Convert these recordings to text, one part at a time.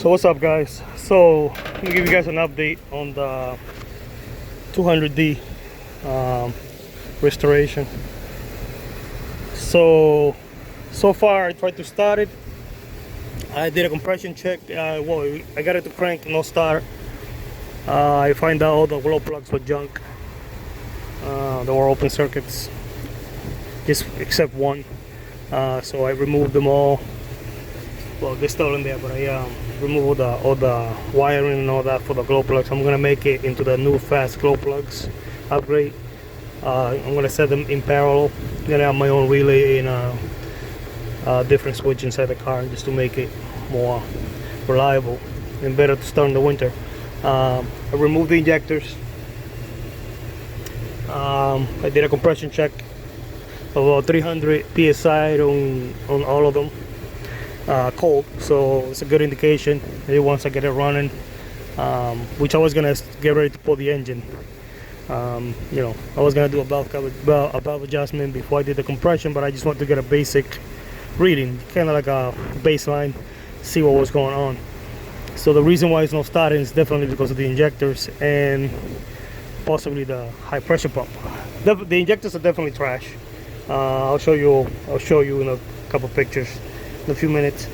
So what's up, guys? So I'm gonna give you guys an update on the 200D restoration. So far I tried to start it. I did a compression check. Well, I got it to crank, no start. I find out all the glow plugs were junk. There were open circuits, just except one. So I removed them all. Well, they're still in there, but I removed all the wiring and all that for the glow plugs. I'm gonna make it into the new fast glow plugs upgrade. I'm gonna set them in parallel. I'm gonna have my own relay and a different switch inside the car just to make it more reliable and better to start in the winter. I removed the injectors. I did a compression check of about 300 psi on all of them. Cold, so it's a good indication. Maybe once I get it running, which I was gonna get ready to pull the engine. You know, I was gonna do a valve adjustment before I did the compression, but I just wanted to get a basic reading, kind of like a baseline, see what was going on. So the reason why it's not starting is definitely because of the injectors and possibly the high pressure pump. The injectors are definitely trash. I'll show you in a couple pictures in a few minutes.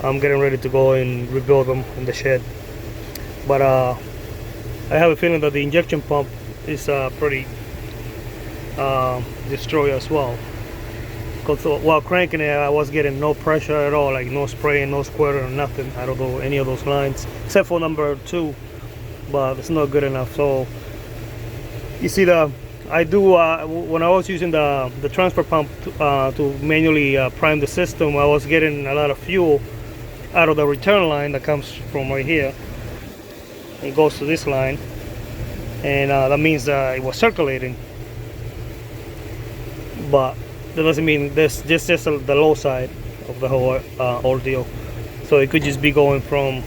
I'm getting ready to go and rebuild them in the shed, but I have a feeling that the injection pump is pretty destroyed as well, because while cranking it I was getting no pressure at all, like no spraying, no squirting or nothing. I don't know any of those lines except for number 2, but it's not good enough. So you see, I do when I was using the transfer pump to manually prime the system, I was getting a lot of fuel out of the return line that comes from right here. It goes to this line, and that means it was circulating, but that doesn't mean this just the low side of the whole ordeal. So it could just be going from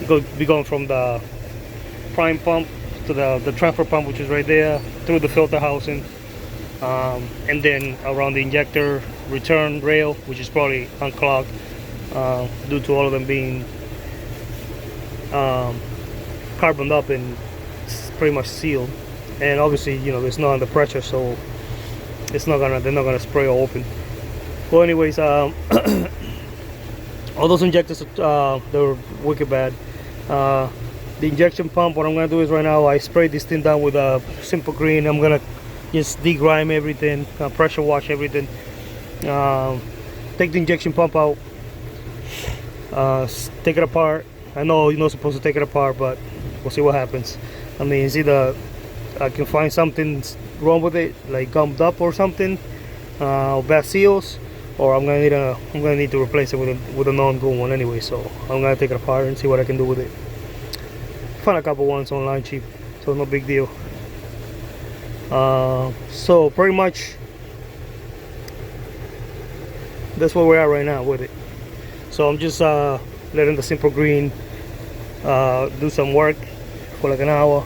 the prime pump to the transfer pump, which is right there, through the filter housing, and then around the injector return rail, which is probably unclogged due to all of them being carboned up and pretty much sealed. And obviously, you know, it's not under pressure, so they're not gonna spray or open. Well, anyways, all those injectors, they're wicked bad. The injection pump, what I'm gonna do is right now I spray this thing down with a simple green. I'm gonna just degrime everything, pressure wash everything, take the injection pump out, take it apart. I know you're not supposed to take it apart, but we'll see what happens. I mean, it's either I can find something wrong with it, like gummed up or something, or bad seals, or I'm gonna need to replace it with a non-good one anyway. So I'm gonna take it apart and see what I can do with it. Found a couple ones online cheap, so no big deal. So pretty much that's where we are right now with it. So I'm just letting the simple green do some work for like an hour.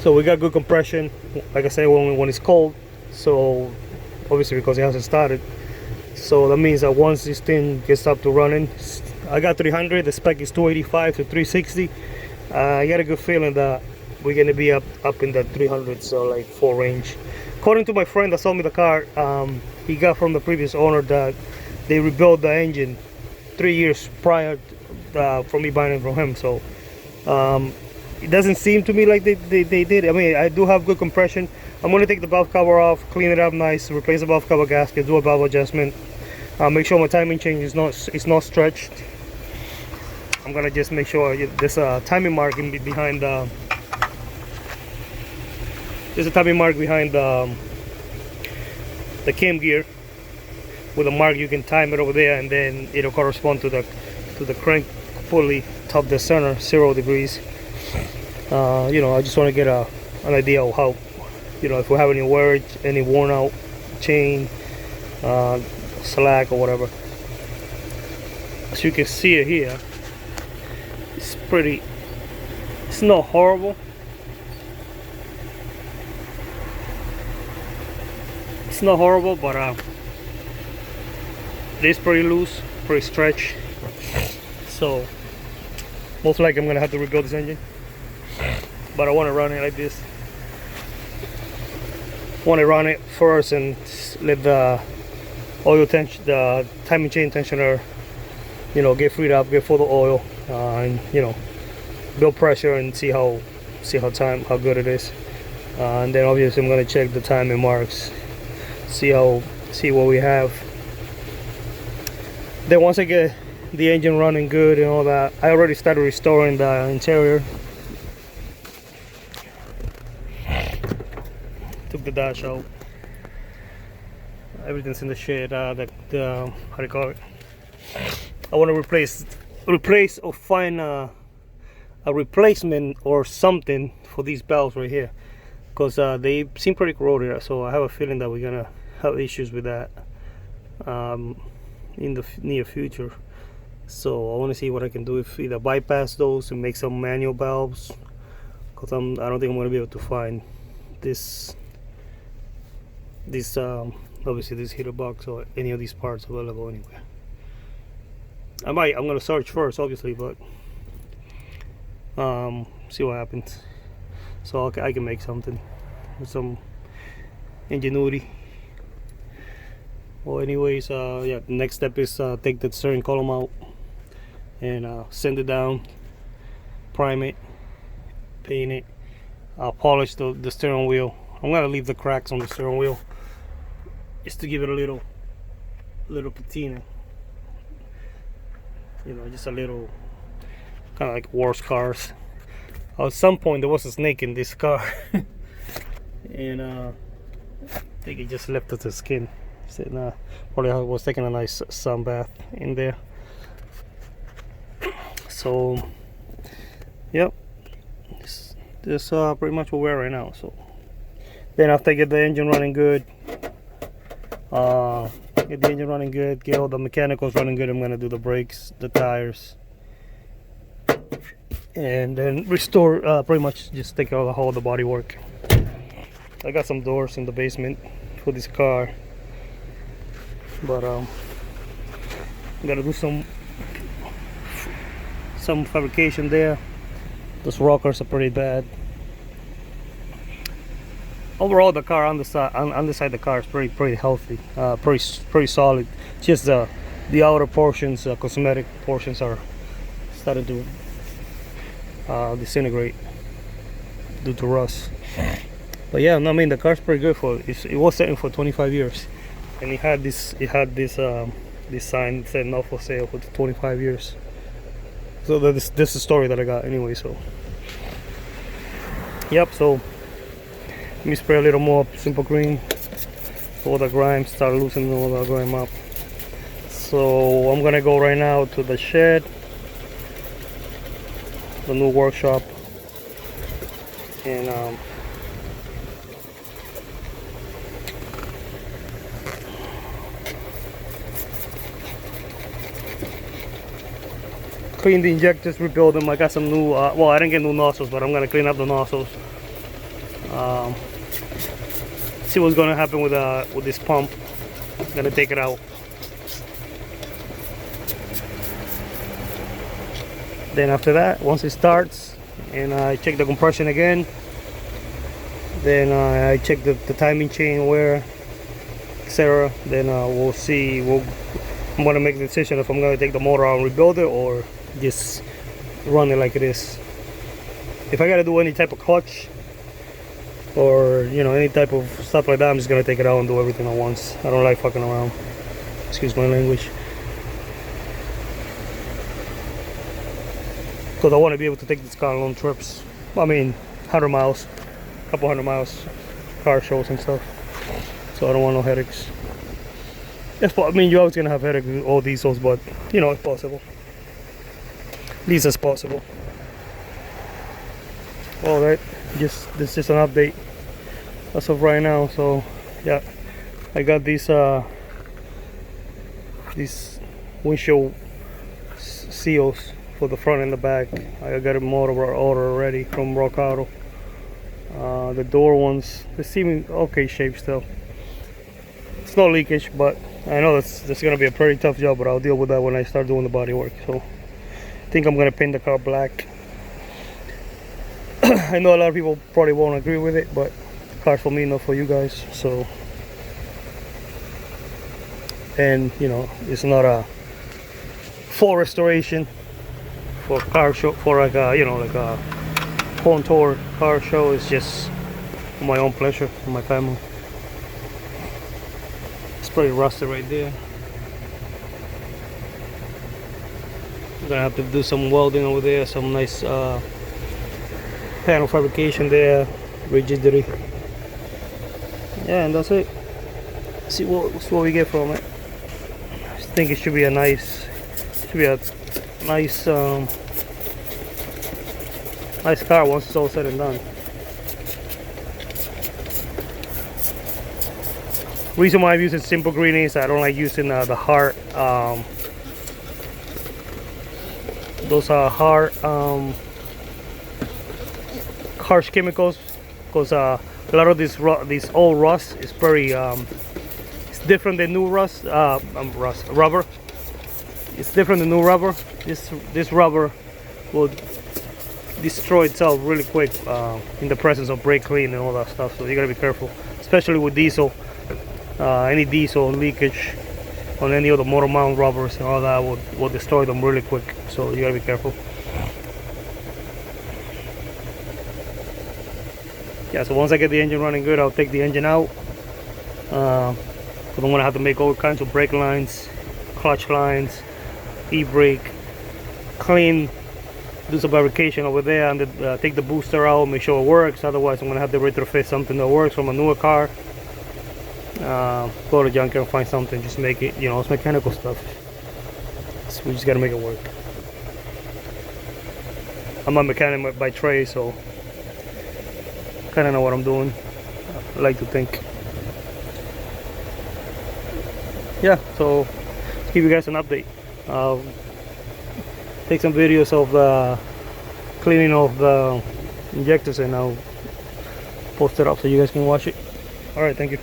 So we got good compression, like I said, when it's cold. So obviously because it hasn't started, so that means that once this thing gets up to running, I got 300, the spec is 285 to 360. I got a good feeling that we're gonna be up in the 300s, so like full range. According to my friend that sold me the car, he got from the previous owner that they rebuilt the engine 3 years prior from me buying it from him. So it doesn't seem to me like they did. I mean, I do have good compression. I'm gonna take the valve cover off, clean it up nice, replace the valve cover gasket, do a valve adjustment, make sure my timing chain is not stretched. I'm gonna just make sure there's a timing mark behind the cam gear with a mark. You can time it over there, and then it'll correspond to the crank pulley top the center 0 degrees. You know, I just want to get an idea of how, you know, if we have any wear, any worn out chain, slack or whatever. As you can see it here, it's not horrible. It's not horrible, but it is pretty loose, pretty stretched. So most likely I'm gonna have to rebuild this engine, but I want to run it like this. Want to run it first and let the oil tension, the timing chain tensioner, you know, get freed up, get full of oil, and you know, build pressure and see how good it is. And then obviously I'm gonna check the timing marks, see what we have. Then once I get the engine running good and all that, I already started restoring the interior. Took the dash out. Everything's in the shed. How do you call it? I want to replace or find a replacement or something for these valves right here, because they seem pretty corroded. So I have a feeling that we're gonna have issues with that in the near future. So I want to see what I can do, if either bypass those and make some manual valves, because I don't think I'm gonna be able to find this obviously this heater box or any of these parts available anywhere. I'm gonna search first obviously, but see what happens. So I can make something with some ingenuity. Well, anyways, yeah, the next step is take the steering column out and sand it down, prime it, paint it, polish the steering wheel. I'm gonna leave the cracks on the steering wheel just to give it a little patina, you know, just a little, kind of like worse cars. At some point there was a snake in this car and I think it just left us the skin. So, probably I was taking a nice sun bath in there. So yep, this pretty much where we're right now. So then after I get the engine running good, get all the mechanicals running good, I'm gonna do the brakes, the tires, and then restore, pretty much just take out the whole the body work. I got some doors in the basement for this car, but I'm gonna do some fabrication there. Those rockers are pretty bad. Overall, the car on the side of the car is pretty healthy, pretty solid. Just the outer portions, cosmetic portions, are starting to disintegrate due to rust. But yeah, no, I mean, the car's pretty good for it was sitting for 25 years, and it had this sign that said not for sale for 25 years. So this is the story that I got anyway. So yep. So let me spray a little more simple green. All the grime start loosening all the grime up. So I'm gonna go right now to the shed, the new workshop, and clean the injectors, rebuild them. I got some new, well, I didn't get new nozzles, but I'm gonna clean up the nozzles. See what's gonna happen with this pump. I'm gonna take it out. Then after that, once it starts, and I check the compression again, then I check the timing chain wear, etc. Then we'll see. I'm gonna make the decision if I'm gonna take the motor out and rebuild it, or just run it like it is. If I gotta do any type of clutch, or you know, any type of stuff like that, I'm just gonna take it out and do everything at once. I don't like fucking around. Excuse my language. Because I want to be able to take this car on long trips. I mean, 100 miles, couple 100 miles, car shows and stuff. So I don't want no headaches. I mean, you're always gonna have headaches with all diesels, but you know, it's possible. Least as possible. All right, this is just an update as of right now. So yeah, I got these windshield seals for the front and the back. I got them order already from Rock Auto. The door ones, they seem okay shape still. It's no leakage, but I know that's gonna be a pretty tough job, but I'll deal with that when I start doing the body work. So I think I'm gonna paint the car black. I know a lot of people probably won't agree with it, but the car's for me, not for you guys. So, and you know, it's not a full restoration for car show, for like a, you know, like a home tour car show. It's just for my own pleasure, for my family. It's pretty rusty right there. I'm gonna have to do some welding over there, some nice panel fabrication there, rigidity. Yeah, and that's it. See what we get from it. I think it should be a nice, nice car once it's all said and done. Reason why I'm using simple green is I don't like using the hard, those are hard, harsh chemicals, because a lot of this old rust is very, it's different than new rubber. It's different than new rubber. This rubber will destroy itself really quick in the presence of brake clean and all that stuff. So you gotta be careful, especially with diesel. Any diesel leakage on any of the motor mount rubbers and all that will destroy them really quick. So you gotta be careful. Yeah, so once I get the engine running good, I'll take the engine out. Because I'm gonna have to make all kinds of brake lines, clutch lines, e-brake, clean, do some fabrication over there, and take the booster out, make sure it works. Otherwise, I'm gonna have to retrofit something that works from a newer car. Go to junkyard and find something, just make it, you know, it's mechanical stuff. So we just gotta make it work. I'm a mechanic by trade, so kind of know what I'm doing. I like to think. Yeah, so let's give you guys an update. I'll take some videos of the cleaning of the injectors and I'll post it up so you guys can watch it. Alright, thank you.